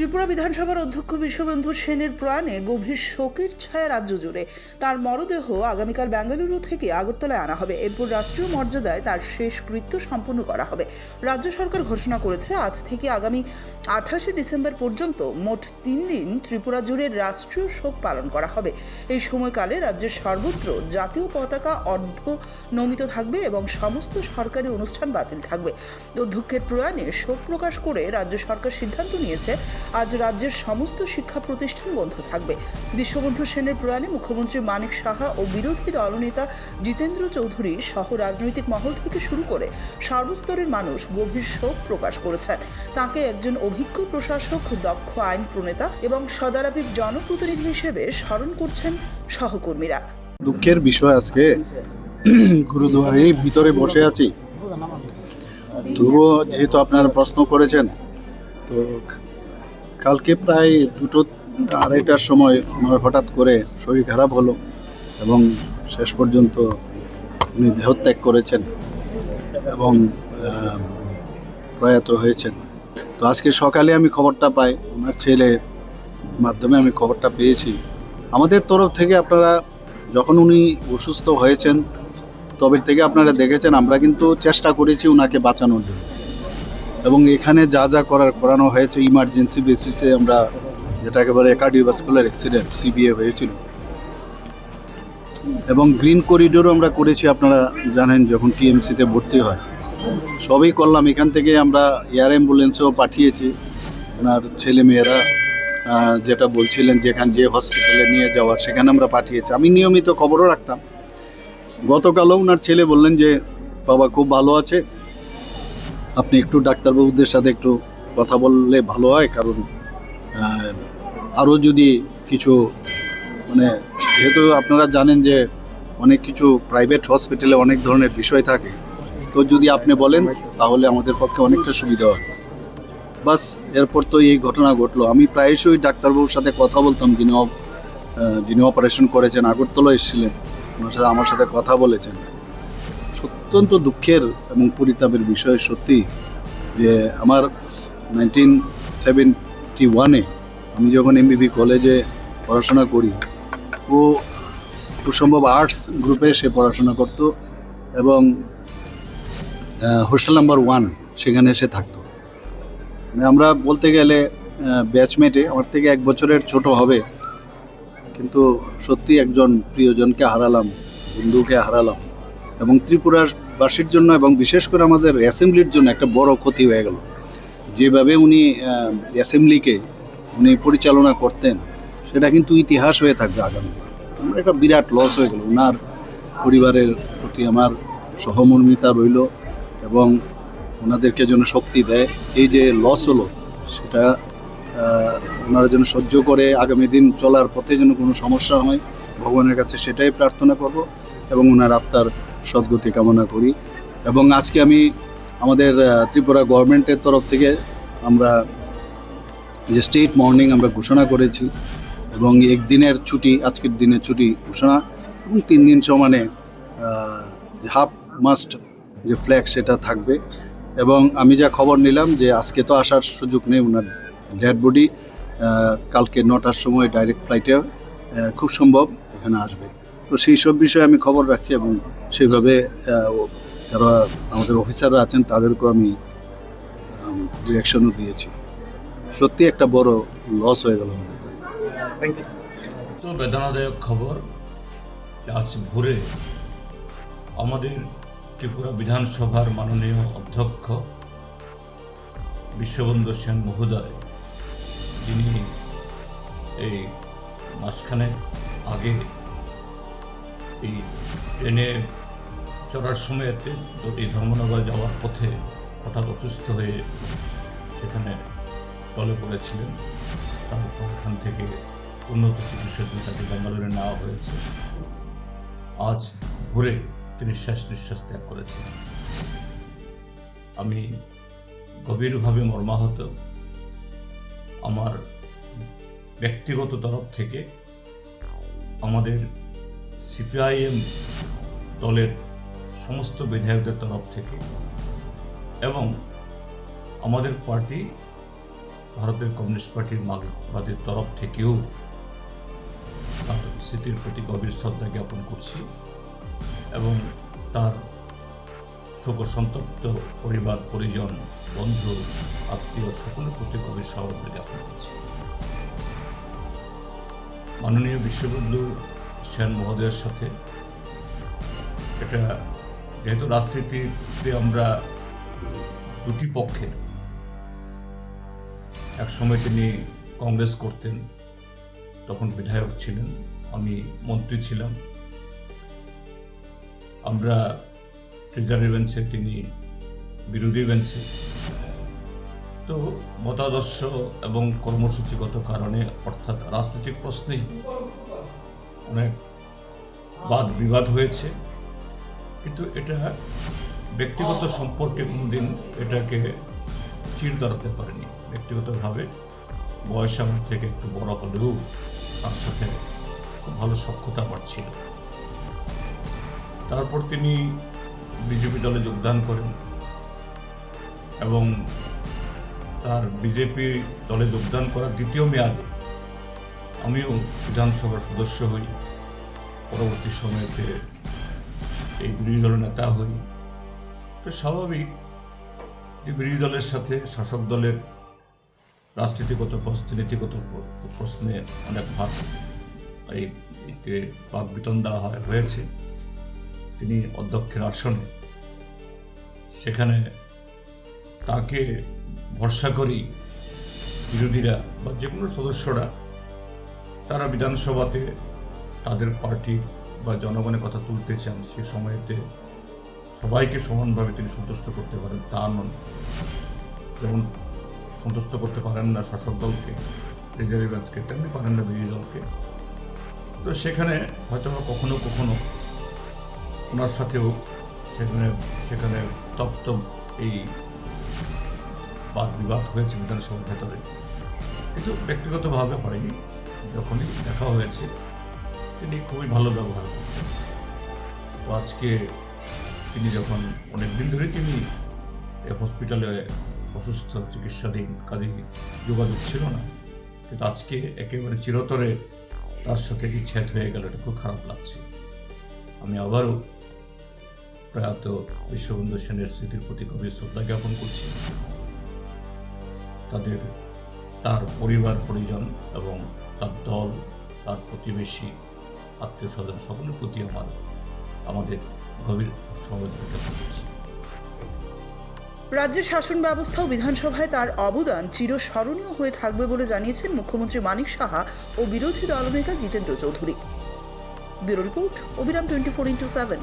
ত্রিপুরা বিধানসভার অধ্যক্ষ বিশ্ববন্ধু সেনের প্রয়াণে গভীর শোকের ছায়া রাজ্য জুড়ে। তার মরদেহ আগামীকাল বেঙ্গালুরু থেকে আগরতলায় আনা হবে। এরপর রাষ্ট্রীয় মর্যাদায় তার শেষকৃত্য সম্পন্ন করা হবে। রাজ্য সরকার ঘোষণা করেছে আজ থেকে আগামী 28 ডিসেম্বর পর্যন্ত মোট 3 দিন ত্রিপুরা জুড়ে রাষ্ট্রীয় শোক পালন করা হবে। এই সময়কালে রাজ্যের সর্বত্র জাতীয় পতাকা অর্ধনমিত থাকবে এবং সমস্ত সরকারি অনুষ্ঠান বাতিল থাকবে। অধ্যক্ষের প্রয়াণে শোক প্রকাশ করে রাজ্য সরকার সিদ্ধান্ত নিয়েছে আজ রাজ্যের সমস্ত শিক্ষা প্রতিষ্ঠান বন্ধ থাকবে। বিশ্ববন্ধু সেনের প্রয়াণে মুখ্যমন্ত্রী মানিক সাহা ও বিরোধী দলনেতা জিতেন্দ্র চৌধুরী সহ রাজনৈতিক মহল থেকে শুরু করে সর্বস্তরের মানুষ গভীর শোক প্রকাশ করেছেন। তাকে একজন অভিজ্ঞ প্রশাসক, দক্ষ আইন প্রণেতা এবং সদালাপী জনপ্রতিনিধি হিসেবে স্মরণ করছেন সহকর্মীরা। দুঃখের বিষয়, আজকে গুরুদুয়ারের ভিতরে বসে আছি। তবুও যেহেতু আপনারা প্রশ্ন করেছেন, তো কালকে প্রায় 2-2:30টার সময় আমার হঠাৎ করে শরীর খারাপ হলো এবং শেষ পর্যন্ত উনি দেহত্যাগ করেছেন এবং প্রয়াত হয়েছেন। তো আজকে সকালে আমি খবরটা পাই, ওনার ছেলে মাধ্যমে আমি খবরটা পেয়েছি। আমাদের তরফ থেকে আপনারা যখন উনি অসুস্থ হয়েছেন তবে থেকে আপনারা দেখেছেন আমরা কিন্তু চেষ্টা করেছি ওনাকে বাঁচানোর জন্য, এবং এখানে যা যা করানো হয়েছে ইমার্জেন্সি বেসিসে, আমরা যেটাকে বলে কার্ডিওভাস্কুলার অ্যাক্সিডেন্ট সিবিএ হয়েছিল, এবং গ্রিন করিডোরও আমরা করেছি। আপনারা জানেন যখন টিএমসিতে ভর্তি হয় সবই করলাম। এখান থেকে আমরা এয়ার অ্যাম্বুলেন্সও পাঠিয়েছি। ওনার ছেলেমেয়েরা যেটা বলছিলেন যে হসপিটালে নিয়ে যাওয়ার, সেখানে আমরা পাঠিয়েছি। আমি নিয়মিত খবরও রাখতাম। গতকালও ওনার ছেলে বললেন যে বাবা খুব ভালো আছে, আপনি একটু ডাক্তারবাবুদের সাথে একটু কথা বললে ভালো হয়, কারণ আরও যদি কিছু যেহেতু আপনারা জানেন যে অনেক কিছু প্রাইভেট হসপিটালে অনেক ধরনের বিষয় থাকে, তো যদি আপনি বলেন তাহলে আমাদের পক্ষে অনেকটা সুবিধা হয়। বাস এরপর তো এই ঘটনা ঘটলো। আমি প্রায়শই ডাক্তারবাবুর সাথে কথা বলতাম, যিনি অপারেশন করেছেন, আগরতলা এসেছিলেন, ওনার সাথে আমার সাথে কথা বলেছেন। অত্যন্ত দুঃখের এবং পরিতাপের বিষয় সত্যি যে আমার 1971-এ আমি যখন এমবিবি কলেজে পড়াশোনা করি, ও খুব সম্ভব আর্টস গ্রুপে সে পড়াশোনা করতো এবং হোস্টেল নাম্বার 1 সেখানে এসে থাকতো। আমরা বলতে গেলে ব্যাচমেটে, আমার থেকে 1 বছরের ছোট হবে, কিন্তু সত্যি একজন প্রিয়জনকে হারালাম, বন্ধুকে হারালাম, এবং ত্রিপুরাবাসীর জন্য এবং বিশেষ করে আমাদের অ্যাসেম্বলির জন্য একটা বড় ক্ষতি হয়ে গেল। যেভাবে উনি অ্যাসেম্বলিকে পরিচালনা করতেন সেটা কিন্তু ইতিহাস হয়ে থাকবে আগামী। আমার একটা বিরাট লস হয়ে গেল। ওনার পরিবারের প্রতি আমার সহমর্মিতা রইল এবং ওনাদেরকে যেন শক্তি দেয়। এই যে লস হলো সেটা ওনারা যেন সহ্য করে আগামী দিন চলার পথে যেন কোনো সমস্যা হয়, ভগবানের কাছে সেটাই প্রার্থনা করব এবং ওনার আত্মার সদ্গতি কামনা করি। এবং আজকে আমি আমাদের ত্রিপুরা গভর্নমেন্টের তরফ থেকে আমরা যে স্টেট মর্নিং আমরা ঘোষণা করেছি এবং একদিনের ছুটি, আজকের দিনের ছুটি ঘোষণা, এবং 3 দিন সমানে হাফ মাস্ট যে ফ্ল্যাগ সেটা থাকবে। এবং আমি যা খবর নিলাম যে আজকে তো আসার সুযোগ নেই, ওনার ডেড বডি কালকে 9টার সময় ডাইরেক্ট ফ্লাইটে খুব সম্ভব এখানে আসবে। তো সেই সব বিষয়ে আমি খবর রাখছি এবং সেইভাবে যারা আমাদের অফিসাররা আছেন তাদেরকেও আমি ডিরেকশনও দিয়েছি। সত্যি একটা বড় লস হয়ে গেল। তো বেদনাদায়ক খবর, আজ ভোরে আমাদের ত্রিপুরা বিধানসভার মাননীয় অধ্যক্ষ বিশ্ববন্ধু সেন মহোদয়, যিনি এই মাঝখানে আগে এই ট্রেনে চড়ার সময়তে এই ধর্মনগর যাওয়ার পথে হঠাৎ অসুস্থ হয়ে সেখানে টলে পড়েছিলেন। তারপর ওখান থেকে উন্নত চিকিৎসার জন্য তাকে বেঙ্গালুরু নেওয়া হয়েছে। আজ ভোরে তিনি শেষ নিঃশ্বাস ত্যাগ করেছেন। আমি গভীরভাবে মর্মাহত। আমার ব্যক্তিগত তরফ থেকে, আমাদের সিপিআইএম দলের সমস্ত বিধায়কদের তরফ থেকে এবং আমাদের পার্টি ভারতের কমিউনিস্ট পার্টির মার্ক্সবাদের তরফ থেকেও তার স্মৃতির প্রতি গভীর শ্রদ্ধা জ্ঞাপন করছি এবং তার শোকসন্তপ্ত পরিবার পরিজন বন্ধু আত্মীয় সকলের প্রতি গভীর সহযোগিতা জ্ঞাপন করছি। মাননীয় বিশ্ববন্ধু সেন মহোদয়ের সাথে এটা যেহেতু রাজনীতিতে আমরা দুটি পক্ষের, এক সময় তিনি কংগ্রেস করতেন, তখন বিধায়ক ছিলেন, আমি মন্ত্রী ছিলাম, আমরা ট্রেজারি বেঞ্চে, তিনি বিরোধী বেঞ্চে। তো মতাদর্শ এবং কর্মসূচিগত কারণে অর্থাৎ রাজনৈতিক প্রশ্নেই অনেক বাদ বিবাদ হয়েছে, কিন্তু এটা ব্যক্তিগত সম্পর্কে কোনোদিন এটাকে চির ধরাতে পারেনি। ব্যক্তিগতভাবে বয়স আমার থেকে একটু বড় হলেও তার সাথে খুব ভালো সখ্যতা আমার ছিল। তারপর তিনি বিজেপি দলে যোগদান করেন এবং তার বিজেপি দলে যোগদান করার দ্বিতীয় মেয়াদে আমিও বিধানসভার সদস্য হই, পরবর্তী সময়তে এই বিরোধী দলের নেতা হই। তো স্বাভাবিক যে বিরোধী দলের সাথে শাসক দলের রাজনীতিগত প্রশ্নে, নীতিগত প্রশ্নে অনেক ভাগ এই বাকবিতণ্ডা হয়েছে। তিনি অধ্যক্ষের আসনে, সেখানে তাকে ভরসা করি বিরোধীরা বা যে কোনো সদস্যরা তারা বিধানসভাতে তাদের পার্টি বা জনগণের কথা তুলতে চান, সে সময়তে সবাইকে সমানভাবে তিনি সন্তুষ্ট করতে পারেন তা নন। যেমন সন্তুষ্ট করতে পারেন না শাসক দলকে, ট্রেজারি বেঞ্চকে, তেমনি পারেন না বিরোধী দলকে। তো সেখানে হয়তো কখনো কখনো ওনার সাথেও সেখানে তপ্ত এই বাদ বিবাদ হয়েছে বিধানসভার ভেতরে, কিন্তু ব্যক্তিগতভাবে হয়নি। যখনই দেখা হয়েছে তিনি খুবই ভালো ব্যবহার করতেন। তো আজকে তিনি যখন অনেকদিন ধরে তিনি হসপিটালে অসুস্থ, চিকিৎসাধীন, কাজে যোগাযোগ ছিল না, কিন্তু আজকে একেবারে চিরতরে তার সাথে বিচ্ছেদ হয়ে গেল, এটা খুব খারাপ লাগছে। আমি আবারও প্রয়াত বিশ্ববন্ধু সেনের স্মৃতির প্রতি গভীর শ্রদ্ধা জ্ঞাপন করছি। তার পরিবার পরিজন এবং তার দল, তার প্রতিবেশী, আত্মীয় স্বজন সকলের প্রতি আমাদের গভীর সহযোগিতা জ্ঞাপন করছি। রাজ্যের শাসন ব্যবস্থা ও বিধানসভায় তার অবদান চিরস্মরণীয় হয়ে থাকবে বলে জানিয়েছেন মুখ্যমন্ত্রী মানিক সাহা ও বিরোধী দলনেতা জিতেন্দ্র চৌধুরী। ব্যুরো রিপোর্ট, অবিরাম 24x7।